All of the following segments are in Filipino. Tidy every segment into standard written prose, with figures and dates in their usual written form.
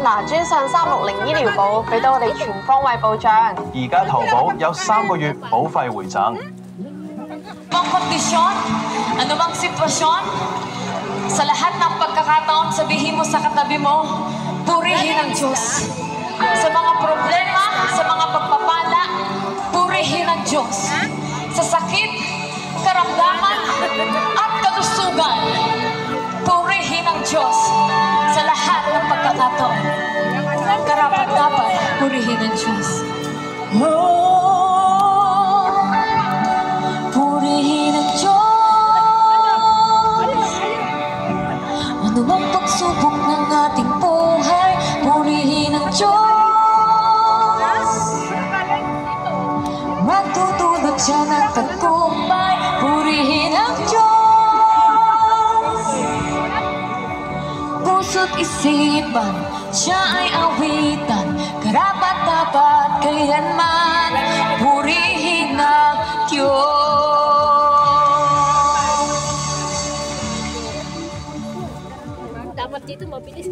嗱，專上360醫療保，俾到我哋全方位保障。而家投保有3個月保費回贈。Anumang kondisyon, anumang sitwasyon, sa lahat ng pagkakataon, sabihin mo sa katabi mo, purihin ang Diyos. Sa mga problema, sa mga pagpapala, purihin ang Diyos. Sa sakit, karamdaman, at kalusugan, purihin ang Diyos. Sa lahat ng pagkakataon, karapat-dapat, purihin ang Diyos. Purihin ang Diyos. Anumang pagsubok ng ating buhay, purihin ang Diyos. Magtutulog siya ng tagumpay, purihin ang Diyos. Puso't isipan, siya ay awitan, karapat-dapat kailanman, purihin ang Diyos. Dapat dito mabilis.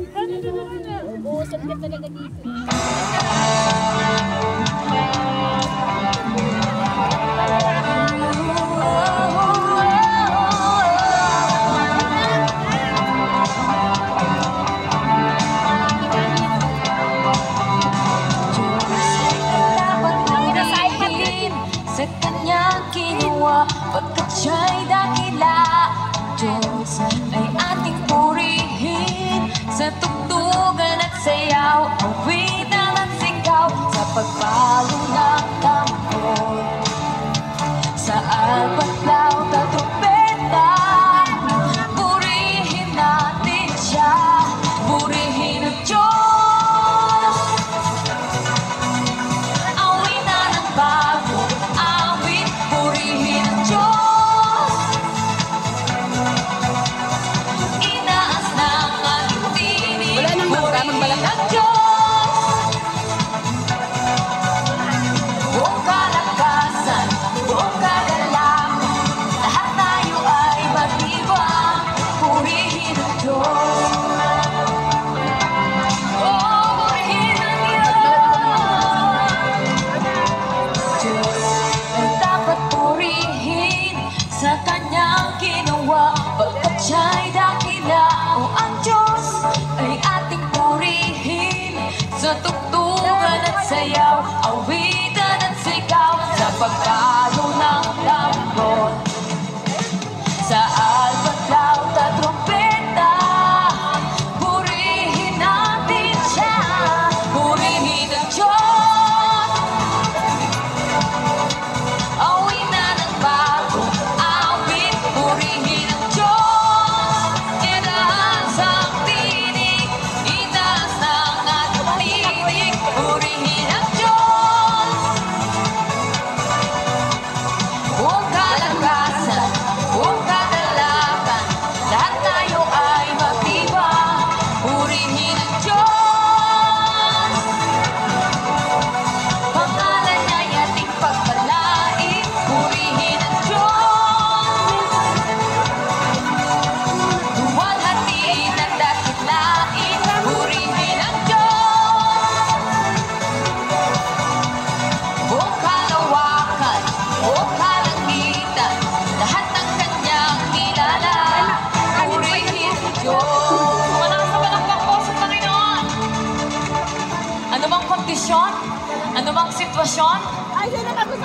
Uusap ka talaga dito. Sa kanyang ginawa, pagkat siya'y dakila, Diyos ay ating purihin. Sa tugtugan at sayaw, awitan at sigaw, sa pagpalo ng tambor, sa albat, laut at trumpeta, purihin natin siya, purihin ang Diyos. Awitan ang bago, awit, purihin ang Diyos. Inaas ng ating tinig, purihin ang Diyos. Buong kalakasan, buong kagalakan, lahat tayo ay matibay, purihin ang Diyos. Oh, purihin ang Diyos ay dapat purihin sa kanyang ginawa, pagkat siya'y dakila. O ang Diyos ay ating purihin sa tugtugan at sayaw, awitan at sigaw, sa pagpalo ng tambor, sa albat, laut at trumpeta, purihin natin siya, purihin ang Diyos. Awitan ang bago, awit, purihin ang Diyos. Itaas ang tinig, itaas ng ating tinig, purihin ang Diyos. Buong kalakasan, buong kagalakan, lahat tayo ay matibay, purihin ang Diyos. Pangalan niya'y ating pagpalain, purihin ang Diyos. Duwalhatiin at dakilain, purihin ang Diyos. Buong kalawakan, buong kalangitan, lahat ng kanyang kilala, purihin ang Diyos. Malakas na palakpak po sa Panginoon. Anumang kondisyon, anumang sitwasyon,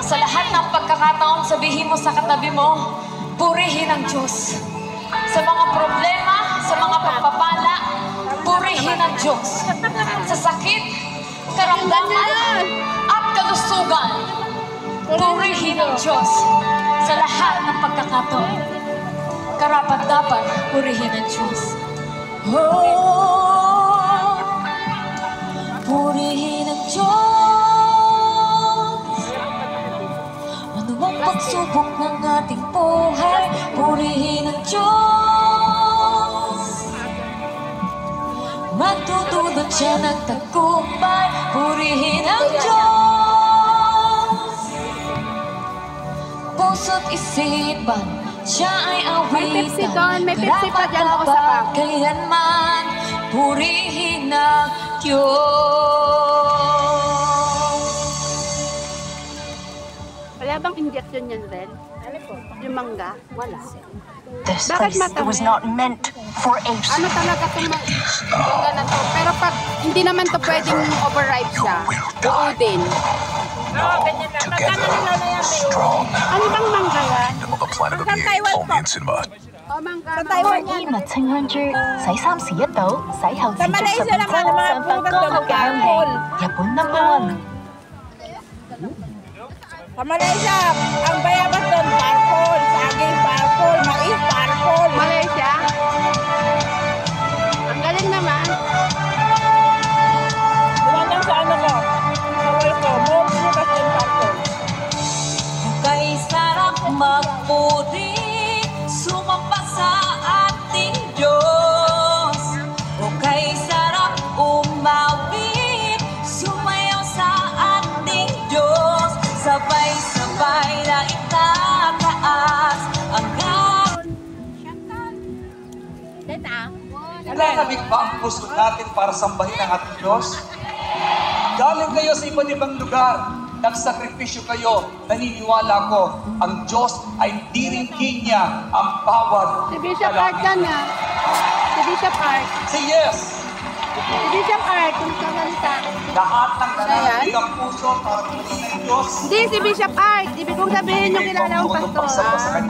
sa lahat ng pagkakataon, sabihin mo sa katabi mo, purihin ang Diyos. Sa mga problema, sa mga pagpapala, purihin ang Diyos. Sa sakit, karamdaman, at kalusugan, purihin ang Diyos. Sa lahat ng pagkakataon, karapat-dapat, purihin ang Diyos. Oh, purihin ang Diyos. Anumang pagsubok ng ating buhay, purihin ang Diyos. siya nagtagumpay, purihin ang Diyos. Puso't isipan, siya ay May Pepsi awitan. doon, may Pepsi pa dyan o sa bag. Kailanman, purihin ang Diyos. Wala bang injection yan, Ren? Yung mangga? Wala. This Bakit place was matamis? not meant for apes. Ano talaga itong mangga na to? Pero pag hindi naman to pwedeng overripe siya, uudin. Together, strong, Ano bang mangga yan? of a planet of the apes,後面先吧。 O mangga.衣物清香珠，洗衫時一倒，洗後持續12周，散發乾燥嘅香氣。日本No.1。 Sa Malaysia, ang bayabas doon, parpol, saging parpol, mais parpol. Malaysia? Ang galing naman. Dumanang sa ano ko, sa wall ko, buong bukas yung parpol. Kay sarap magpuri, sumamba sa ating Diyos. O kay sarap umawit, sumayaw sa ating Diyos. Sabay-sabay na itataas ang Nananabik ba ang puso natin para sambahin ang ating Diyos? Galing kayo sa iba't ibang lugar, nagsakripisyo kayo, naniniwala ko, ang Diyos ay diringgin niya ang bawat Si Bishop Art yan nga. Si Bishop Art. Say yes! Si Bishop Art, kung kakalita. Lahat ng nananabik ang puso para purihin ang Diyos. Hindi, si Bishop Art. Ibig kong sabihin yung kilala kong pastor. Ha?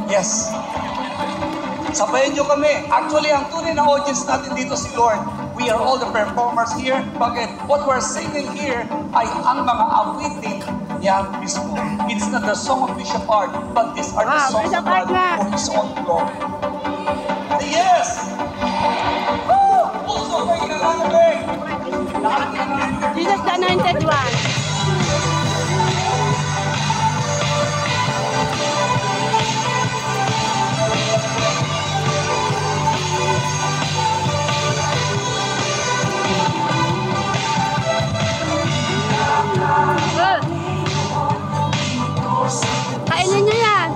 Yes. Sabayan nyo kami. Actually, ang tunay na audience natin dito si Lord. We are all the performers here. Bakit? What we're singing here ay ang mga awitin niya mismo. It's not the song of Bishop Art, but these are the Ah, songs of Bishop Art God nga. for His own glory. Say yes! Woo! Puso kayo nananabik! Lahat ng nananabik. Jesus the Anointed One. Kainin niyo yan.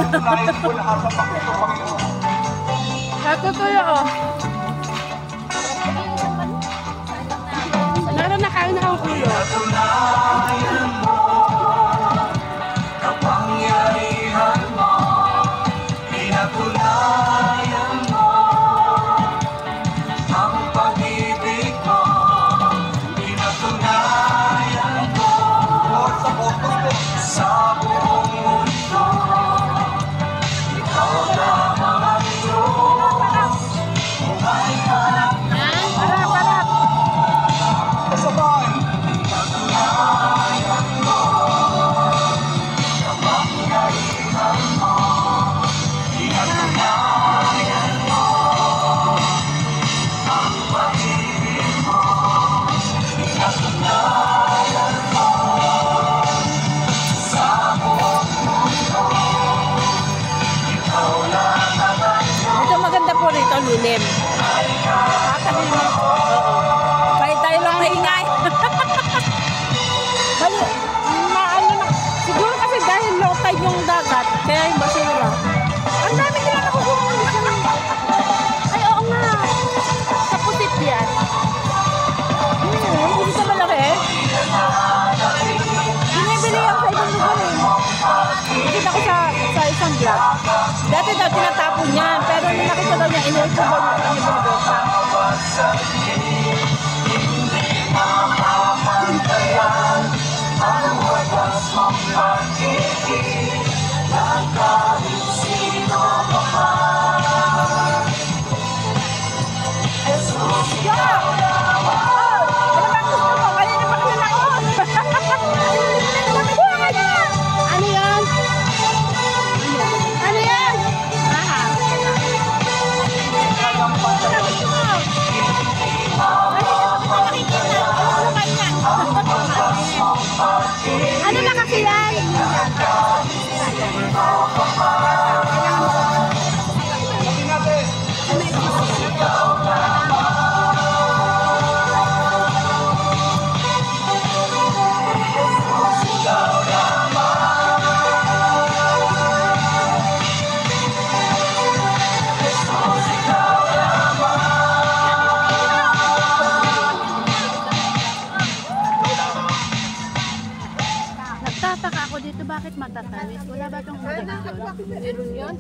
Patunayan ko lahat ng pagkuto, Panginoon. Natutuyo, oh. Meron na kain na ang ulo. Pinatunayan mo, kapangyarihan mo. Pinatunayan mo, ang pag-ibig mo. Pinatunayan mo, Lord, sa focus ko, sa buong mundo. Ikaw lamang ang Diyos, buhay ka lang Harap. kasabay. Ito maganda po rito, lilim. Nakakalilim. Kahit tayo lang maingay. Bali, maano na. Siguro kasi dahil low tide yung dagat, kaya yung basura. Ang dami nila nakukuha. Ay, oo nga. Sa pusit yan. Hindi sa malaki. Binibili yan sa ibang lugar eh. Nakita ko sa isang vlog. Dati daw tinatapon yan, pero nung nakita daw niya, inuwi ko daw niya binibenta. Ano yan? Ano yan? Ano na kasi yan? Nagtataka ako dito, bakit matatamis? Wala ba itong hudang doon? Meron yun.